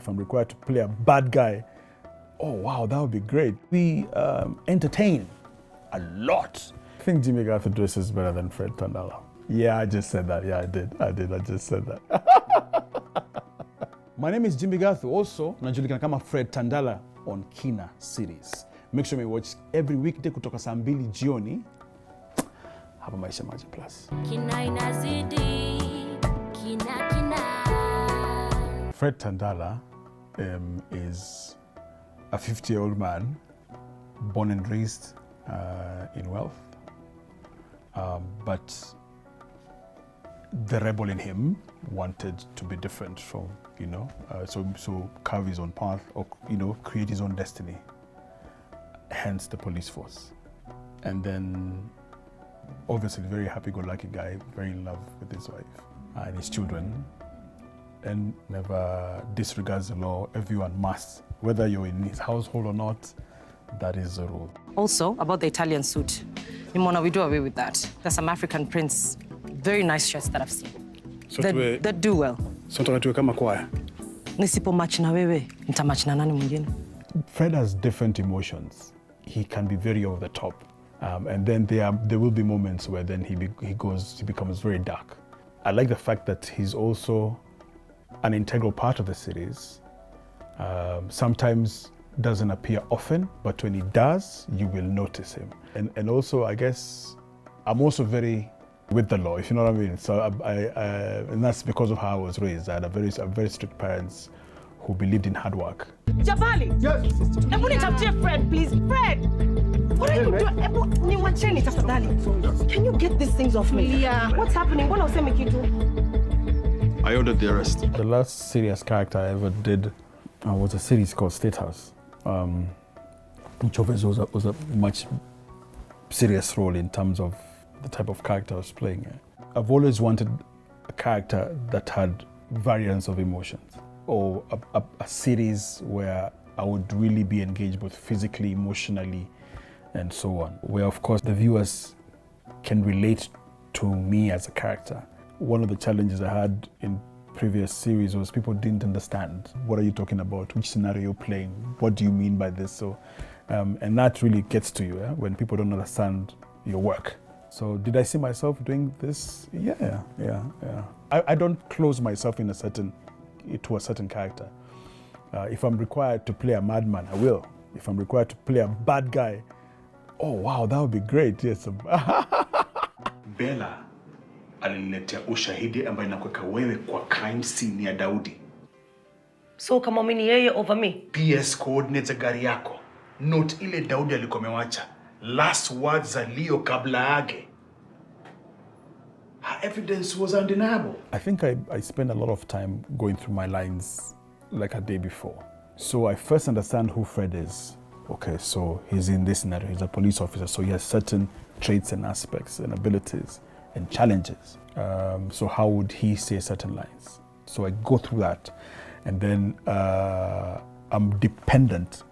If I'm required to play a bad guy, oh wow, that would be great. We entertain a lot. I think Jimmi Gathu dresses better than Fred Tandala. Yeah, I just said that. Yeah, I just said that. My name is Jimmi Gathu. Also, najulikana kama Fred Tandala on Kina series. Make sure you watch every weekday kutoka saa 2 jioni. Hapa Maisha Magic Plus. Kina inazidi. Kina. Fred Tandala is a 50-year-old man, born and raised in wealth, but the rebel in him wanted to be different from, so carve his own path or, create his own destiny, hence the police force. And then, obviously, very happy-go-lucky guy, very in love with his wife and his children, and never disregards the law. Everyone must, whether you're in his household or not, that is the rule. Also, about the Italian suit, Nimona, we do away with that. There's some African prints, very nice shirts that I've seen. So that do well. So tuwe kama kwaya. Nisipo match na wewe, nita match na nani mwingine? Fred has different emotions. He can be very over the top. And then there will be moments where then he becomes very dark. I like the fact that he's also an integral part of the series. Sometimes doesn't appear often, but when he does, you will notice him. And also, I guess, I'm also very with the law, if you know what I mean. So and that's because of how I was raised. I had very strict parents who believed in hard work. Jabali! Yes! I'm going to talk to your friend, please. Fred! What are you doing? Can you get these things off me? Yeah. What's happening? I ordered the arrest. The last serious character I ever did was a series called State House, which obviously was a much serious role in terms of the type of character I was playing. I've always wanted a character that had variance of emotions, or a series where I would really be engaged both physically, emotionally, and so on, where of course the viewers can relate to me as a character. One of the challenges I had in previous series was people didn't understand. What are you talking about? Which scenario you're playing? What do you mean by this? So, and that really gets to you when people don't understand your work. So did I see myself doing this? Yeah. I don't close myself to a certain character. If I'm required to play a madman, I will. If I'm required to play a bad guy, oh wow, that would be great. Yes. Bella aliniletea ushahidi ambaye nakuweka wewe kwa crime scene ya Daudi. So kama mimi ni yeye over me? PS coordinates za gari yako. Note ile Daudi alikuwa amewacha. Last words za Leo kabla yake. Her evidence was undeniable. I think I spent a lot of time going through my lines like a day before. So I first understand who Fred is. Okay, so he's in this scenario, he's a police officer, so he has certain traits and aspects and abilities and challenges. So how would he say certain lines? So I go through that, and then I'm dependent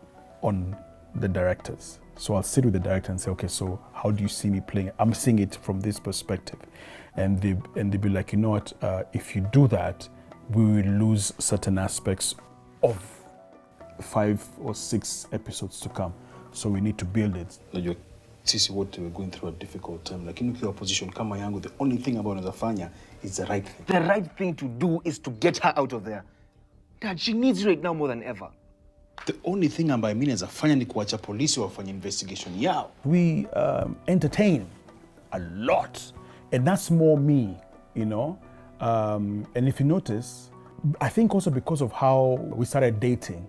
on the directors. So I'll sit with the director and say, okay, so how do you see me playing? I'm seeing it from this perspective. And they'll be like, you know what, if you do that, we will lose certain aspects of 5 or 6 episodes to come. So we need to build it. Sisi wote we're going through a difficult time. Lakini ukiwa position kama yangu, the only thing about unazafanya is the right thing. The right thing to do is to get her out of there. Dad, she needs you right now more than ever. The only thing ambayo mimi nazafanya ni kuacha polisi wafanye investigation yao. We entertain a lot, and that's more me, And if you notice, I think also because of how we started dating,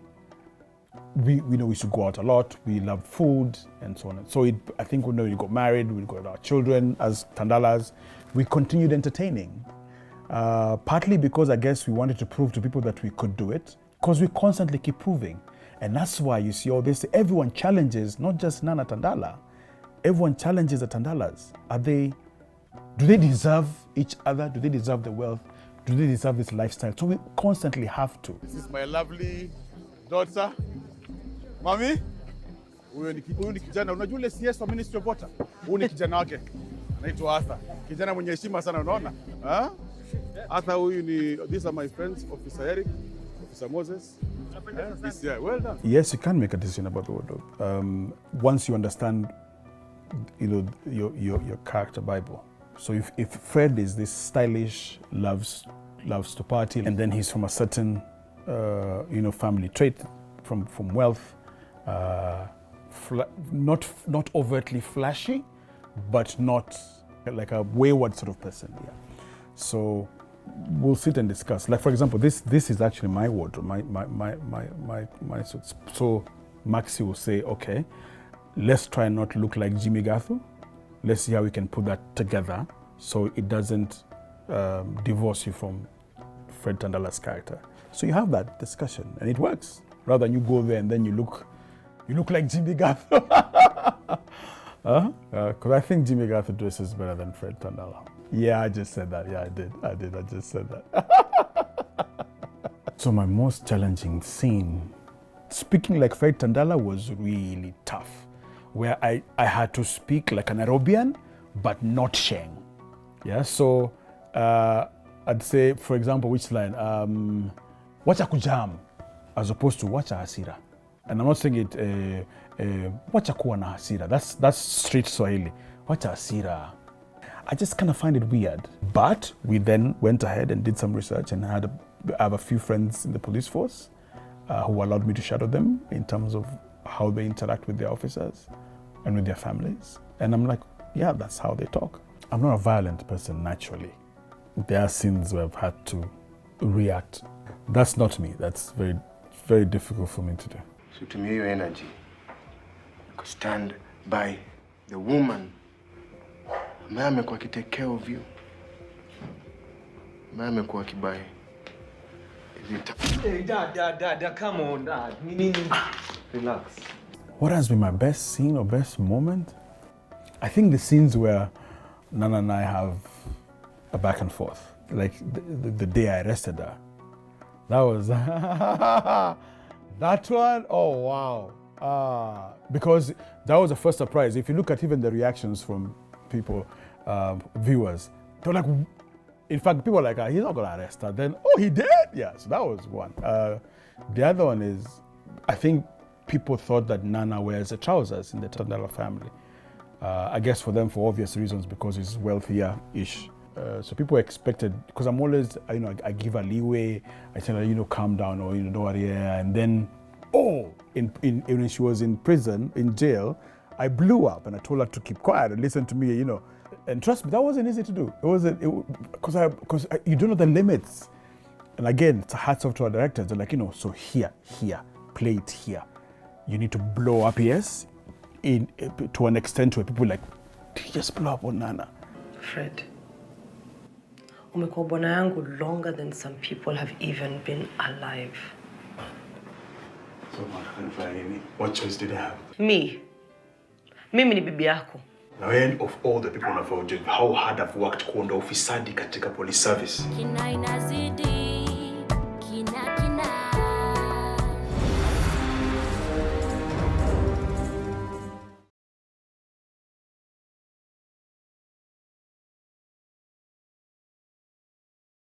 we used to go out a lot. We loved food and so on. So I think when we got married, we got our children as Tandalas. We continued entertaining, partly because I guess we wanted to prove to people that we could do it, because we constantly keep proving. And that's why you see all this. Everyone challenges, not just Nana Tandala. Everyone challenges the Tandalas. Do they deserve each other? Do they deserve the wealth? Do they deserve this lifestyle? So we constantly have to. This is my lovely daughter. Mami, huyu ni kijana. Unajua ile CS wa Ministry of Water? Huyu ni kijana wake. Anaitwa Arthur. Kijana mwenye heshima sana, unaona? Arthur huyu ni, these are my friends, Officer Eric, Officer Moses. Yeah, well done. Yes, you can make a decision about the wardrobe once you understand, your character Bible. So if Fred is this stylish, loves to party, and then he's from a certain, family trait, from wealth, not overtly flashy, but not like a wayward sort of person. Yeah. So we'll sit and discuss. Like, for example, this is actually my wardrobe, my suits. So Maxi will say, okay, let's try not look like Jimmi Gathu. Let's see how we can put that together so it doesn't divorce you from Fred Tandala's character. So you have that discussion and it works. Rather than you go there and then you look like Jimmi Gathu. Because I think Jimmi Gathu dresses better than Fred Tandala. Yeah, I just said that. Yeah, I did. I just said that. So my most challenging scene, speaking like Fred Tandala, was really tough. Where I had to speak like a Nairobian, but not Sheng. Yeah, so I'd say, for example, which line? Wacha kujam, as opposed to wacha hasira. And I'm not saying it, wacha kuwa na hasira. That's street Swahili. Wacha hasira. I just kind of find it weird. But we then went ahead and did some research and I have a few friends in the police force who allowed me to shadow them in terms of how they interact with their officers and with their families. And I'm like, yeah, that's how they talk. I'm not a violent person naturally. There are scenes where I've had to react. That's not me. That's very, very difficult for me to do. So to me, your energy, you could stand by the woman. Mama kwa take care of you. Mama kwa kibai. Hey, Dad, come on, Dad. Relax. What has been my best scene or best moment? I think the scenes where Nana and I have a back and forth. Like the day I arrested her. That was, that one, oh wow. Because that was the first surprise. If you look at even the reactions from people, viewers, they're like, in fact, people were like, he's not gonna arrest her. Then, oh, he did? Yeah, so that was one. The other one is, I think people thought that Nana wears the trousers in the Tandala family. I guess for them, for obvious reasons, because he's wealthier-ish. So people expected, because I'm always, I give her leeway. I tell her, calm down, or don't worry. And then, when she was in prison, in jail, I blew up and I told her to keep quiet and listen to me, And trust me, that wasn't easy to do. It wasn't, because you don't know the limits. And again, it's a hats off to our directors. They're like, so here, play it here. You need to blow up, yes, to an extent where people are like, did you just blow up on Nana? Fred, umekuwa bwana yangu longer than some people have even been alive. So, what choice did I have? Me. Mimi ni bibi yako. Now, end of all the people on our job, how hard I've worked kuondoa ufisadi katika police service. Kina inazidi, kina